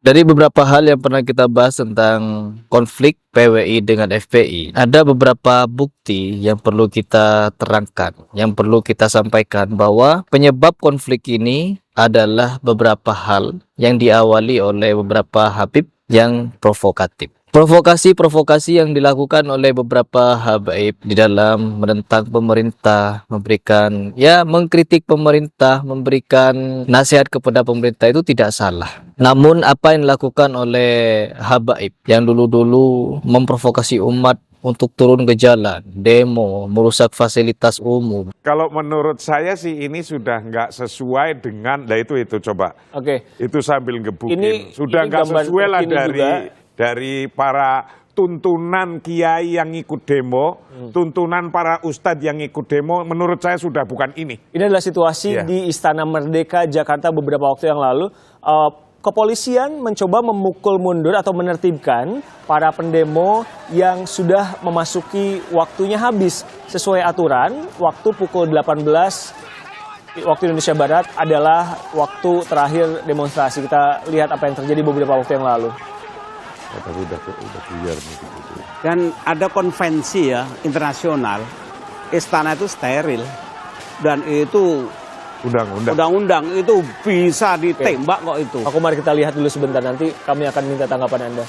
Dari beberapa hal yang pernah kita bahas tentang konflik PWI dengan FPI, ada beberapa bukti yang perlu kita terangkan, yang perlu kita sampaikan bahwa penyebab konflik ini adalah beberapa hal yang diawali oleh beberapa Habib yang provokatif. Provokasi-provokasi yang dilakukan oleh beberapa habaib di dalam menentang pemerintah, mengkritik pemerintah, memberikan nasihat kepada pemerintah itu tidak salah. Namun apa yang dilakukan oleh habaib yang dulu-dulu memprovokasi umat untuk turun ke jalan, demo, merusak fasilitas umum. Kalau menurut saya sih ini sudah nggak sesuai dengan, itu coba. Oke. Itu sambil ngebukin. Ini Sudah nggak gambar sesuai lah terkini dari para tuntunan kiai yang ikut demo, tuntunan para ustadz yang ikut demo, menurut saya sudah bukan ini. Ini adalah situasi di Istana Merdeka, Jakarta beberapa waktu yang lalu. Kepolisian mencoba memukul mundur atau menertibkan para pendemo yang sudah memasuki waktunya habis. Sesuai aturan, waktu pukul 18 waktu Indonesia Barat adalah waktu terakhir demonstrasi. Kita lihat apa yang terjadi beberapa waktu yang lalu. Tapi udah buyar gitu. Dan ada konvensi ya internasional, istana itu steril dan itu undang-undang itu bisa ditembak kok itu. Aku mari kita lihat dulu sebentar, nanti kami akan minta tanggapan Anda.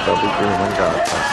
Tapi itu memang ke atas.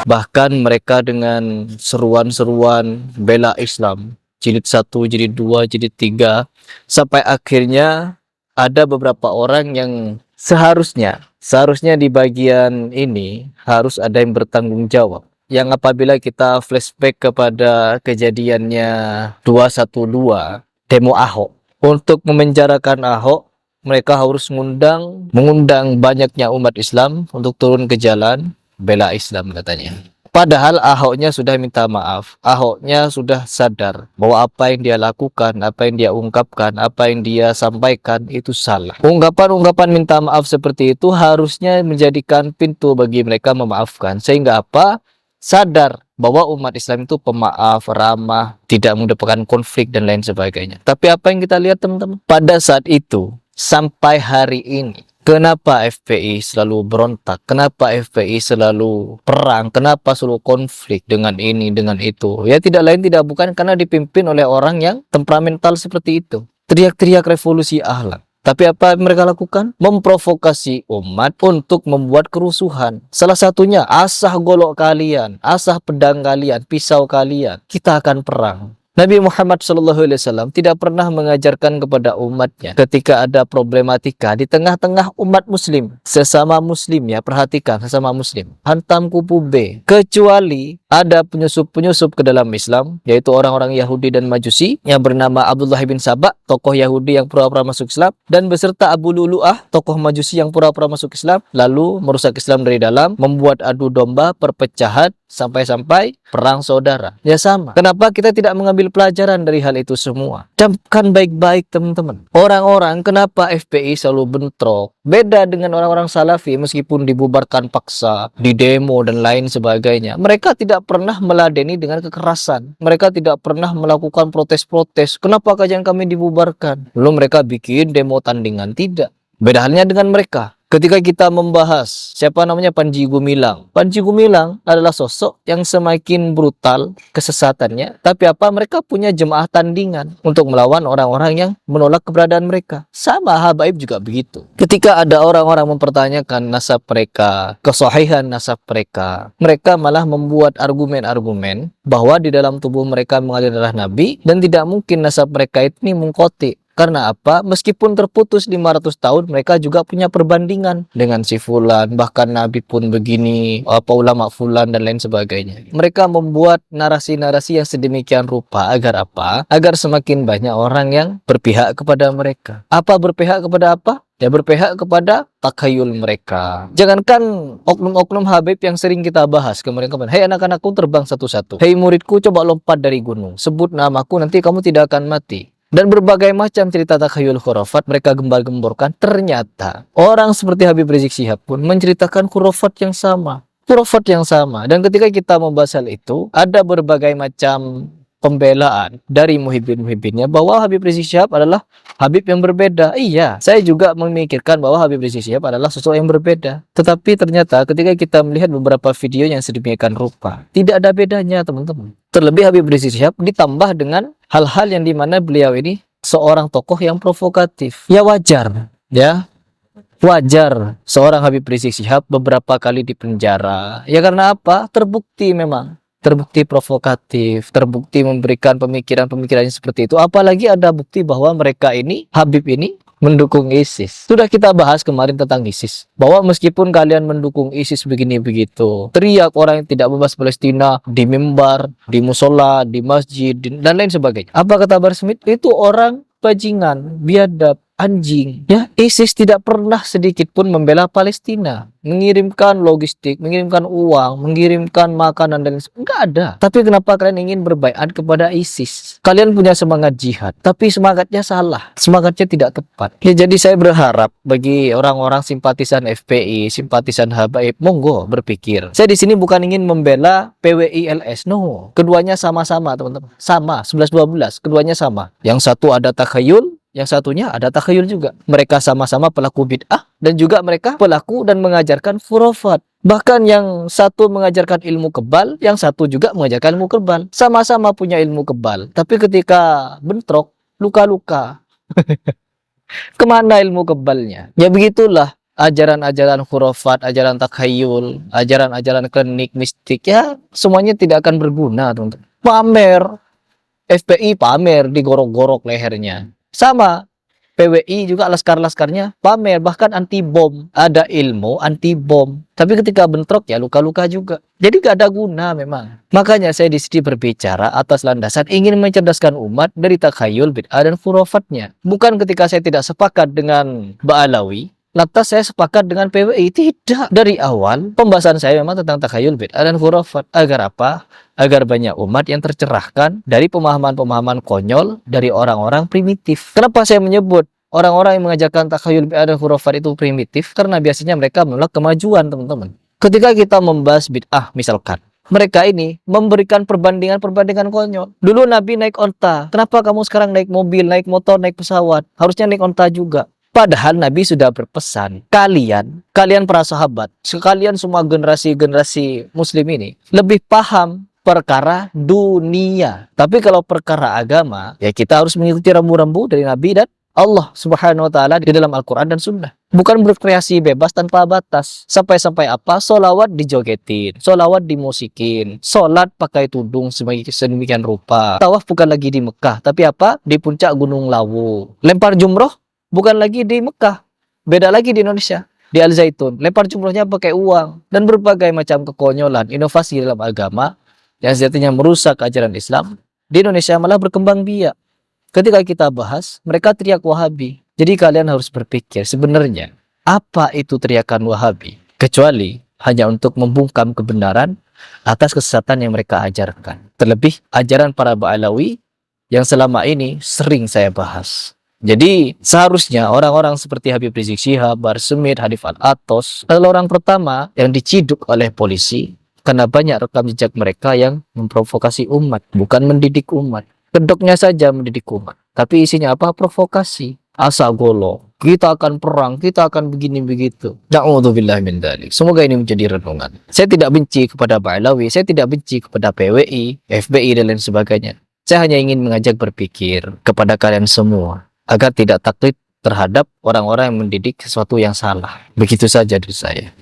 Bahkan mereka dengan seruan-seruan bela Islam, jilid 1, jilid 2, jilid 3, sampai akhirnya ada beberapa orang yang seharusnya di bagian ini harus ada yang bertanggung jawab. Yang apabila kita flashback kepada kejadiannya 212 demo Ahok, untuk memenjarakan Ahok mereka harus mengundang banyaknya umat Islam untuk turun ke jalan bela Islam katanya. Padahal Ahoknya sudah minta maaf, Ahoknya sudah sadar bahwa apa yang dia lakukan, apa yang dia ungkapkan, apa yang dia sampaikan itu salah. Ungkapan-ungkapan minta maaf seperti itu harusnya menjadikan pintu bagi mereka memaafkan, sehingga apa? Sadar bahwa umat Islam itu pemaaf, ramah, tidak mendapatkan konflik dan lain sebagainya. Tapi apa yang kita lihat teman-teman? Pada saat itu, sampai hari ini, kenapa FPI selalu berontak? Kenapa FPI selalu perang? Kenapa selalu konflik dengan ini, dengan itu? Ya tidak lain tidak bukan karena dipimpin oleh orang yang temperamental seperti itu. Teriak-teriak revolusi akhlak. Tapi apa yang mereka lakukan? Memprovokasi umat untuk membuat kerusuhan. Salah satunya, asah golok kalian, asah pedang kalian, pisau kalian. Kita akan perang. Nabi Muhammad SAW tidak pernah mengajarkan kepada umatnya ketika ada problematika di tengah-tengah umat muslim. Sesama muslim ya, perhatikan sesama muslim. Hantam kubu B. Kecuali ada penyusup-penyusup ke dalam Islam, yaitu orang-orang Yahudi dan Majusi yang bernama Abdullah bin Sabah, tokoh Yahudi yang pura-pura masuk Islam, dan beserta Abu Lu'lu'ah, tokoh Majusi yang pura-pura masuk Islam, lalu merusak Islam dari dalam, membuat adu domba, perpecahan, sampai-sampai perang saudara. Ya sama. Kenapa kita tidak mengambil pelajaran dari hal itu semua? Camkan baik-baik teman-teman. Orang-orang kenapa FPI selalu bentrok? Beda dengan orang-orang Salafi meskipun dibubarkan paksa, di demo dan lain sebagainya. Mereka tidak pernah meladeni dengan kekerasan. Mereka tidak pernah melakukan protes-protes. Kenapa kajian kami dibubarkan? Belum mereka bikin demo tandingan, tidak. Beda halnya dengan mereka. Ketika kita membahas siapa namanya Panji Gumilang. Panji Gumilang adalah sosok yang semakin brutal kesesatannya. Tapi apa? Mereka punya jemaah tandingan untuk melawan orang-orang yang menolak keberadaan mereka. Sama Habaib juga begitu. Ketika ada orang-orang mempertanyakan nasab mereka, kesahihan nasab mereka, mereka malah membuat argumen-argumen bahwa di dalam tubuh mereka mengalir darah Nabi dan tidak mungkin nasab mereka ini mengkoti. Karena apa? Meskipun terputus 500 tahun, mereka juga punya perbandingan dengan si Fulan, bahkan Nabi pun begini, apa ulama Fulan dan lain sebagainya. Mereka membuat narasi-narasi yang sedemikian rupa agar apa? Agar semakin banyak orang yang berpihak kepada mereka. Apa berpihak kepada apa? Ya berpihak kepada takhayul mereka. Jangankan oknum-oknum Habib yang sering kita bahas kemarin-kemarin. Hei anak-anakku terbang satu-satu. Hei muridku coba lompat dari gunung. Sebut namaku nanti kamu tidak akan mati. Dan berbagai macam cerita takhayul khurafat mereka gembar-gemborkan. Ternyata orang seperti Habib Rizik Syihab pun menceritakan khurafat yang sama. Khurafat yang sama. Dan ketika kita membahas hal itu, ada berbagai macam pembelaan dari muhibbin-muhibbinnya bahwa Habib Rizik Syihab adalah Habib yang berbeda. Iya, saya juga memikirkan bahwa Habib Rizik Syihab adalah sosok yang berbeda. Tetapi ternyata ketika kita melihat beberapa video yang sedemikian rupa, tidak ada bedanya teman-teman. Terlebih Habib Rizik Syihab ditambah dengan hal-hal yang dimana beliau ini seorang tokoh yang provokatif. Ya wajar, ya. Wajar seorang Habib Rizik Syihab beberapa kali dipenjara. Ya karena apa? Terbukti memang. Terbukti provokatif, terbukti memberikan pemikiran-pemikiran seperti itu. Apalagi ada bukti bahwa mereka ini, Habib ini, mendukung ISIS. Sudah kita bahas kemarin tentang ISIS. Bahwa meskipun kalian mendukung ISIS begini begitu, teriak orang yang tidak bebas Palestina di mimbar, di musola, di masjid, dan lain sebagainya. Apa kata Bar Smith? Itu orang bajingan, biadab, anjing. Ya, ISIS tidak pernah sedikit pun membela Palestina, mengirimkan logistik, mengirimkan uang, mengirimkan makanan dan enggak ada. Tapi kenapa kalian ingin berbaiat kepada ISIS? Kalian punya semangat jihad, tapi semangatnya salah, semangatnya tidak tepat. Ya, jadi saya berharap bagi orang-orang simpatisan FPI, simpatisan Habaib, monggo berpikir. Saya di sini bukan ingin membela PWI LS, no. Keduanya sama-sama teman-teman, sama 11-12, keduanya sama. Yang satu ada takhayul, yang satunya ada takhayul juga. Mereka sama-sama pelaku bid'ah dan juga mereka pelaku dan mengajarkan khurafat. Bahkan yang satu mengajarkan ilmu kebal, yang satu juga mengajarkan ilmu kebal. Sama-sama punya ilmu kebal. Tapi ketika bentrok, luka-luka. Kemana ilmu kebalnya? Ya begitulah. ajaran-ajaran khurafat, ajaran takhayul, ajaran-ajaran klinik mistik, ya semuanya tidak akan berguna, teman-teman. Pamer, FPI pamer digorok-gorok lehernya. Sama, PWI juga laskar-laskarnya pamer, bahkan anti bom. Ada ilmu anti bom, tapi ketika bentrok ya luka-luka juga. Jadi gak ada guna memang. Makanya saya di sini berbicara atas landasan ingin mencerdaskan umat dari takhayul, bid'ah dan khurafatnya. Bukan ketika saya tidak sepakat dengan Ba'alawi, lantas saya sepakat dengan PWI. Tidak. Dari awal pembahasan saya memang tentang takhayul, bid'ah dan khurafat. Agar apa? Agar banyak umat yang tercerahkan dari pemahaman-pemahaman konyol dari orang-orang primitif. Kenapa saya menyebut orang-orang yang mengajarkan takhayul, bid'ah dan khurafat itu primitif? Karena biasanya mereka menolak kemajuan, teman-teman. Ketika kita membahas bid'ah misalkan, mereka ini memberikan perbandingan-perbandingan konyol. Dulu Nabi naik onta, kenapa kamu sekarang naik mobil, naik motor, naik pesawat? Harusnya naik onta juga. Padahal Nabi sudah berpesan, kalian para sahabat, sekalian semua generasi-generasi muslim ini lebih paham perkara dunia. Tapi kalau perkara agama, ya kita harus mengikuti rambu-rambu dari Nabi dan Allah Subhanahu wa taala di dalam Al-Qur'an dan Sunnah. Bukan berkreasi bebas tanpa batas. Sampai-sampai apa? Solawat dijogetin, solawat dimusikin, solat pakai tudung sedemikian rupa. Tawaf bukan lagi di Mekah, tapi apa? Di puncak Gunung Lawu. Lempar jumroh bukan lagi di Mekah, beda lagi di Indonesia, di Al Zaitun. Lempar jumrohnya pakai uang dan berbagai macam kekonyolan, inovasi dalam agama yang sejatinya merusak ajaran Islam. Di Indonesia malah berkembang biak. Ketika kita bahas, mereka teriak Wahabi. Jadi kalian harus berpikir sebenarnya apa itu teriakan Wahabi? Kecuali hanya untuk membungkam kebenaran atas kesesatan yang mereka ajarkan. Terlebih ajaran para Ba'alawi yang selama ini sering saya bahas. Jadi seharusnya orang-orang seperti Habib Rizik Syihab, Bahar Smith, Hanif Al-Atos adalah orang pertama yang diciduk oleh polisi karena banyak rekam jejak mereka yang memprovokasi umat, bukan mendidik umat. Kedoknya saja mendidik umat, tapi isinya apa? Provokasi. Asa golo, kita akan perang, kita akan begini begitu. Na'udzubillah min dzalik. Semoga ini menjadi renungan. Saya tidak benci kepada Ba'alawi, saya tidak benci kepada PWI, FBI dan lain sebagainya. Saya hanya ingin mengajak berpikir kepada kalian semua agar tidak taklid terhadap orang-orang yang mendidik sesuatu yang salah. Begitu saja dari saya.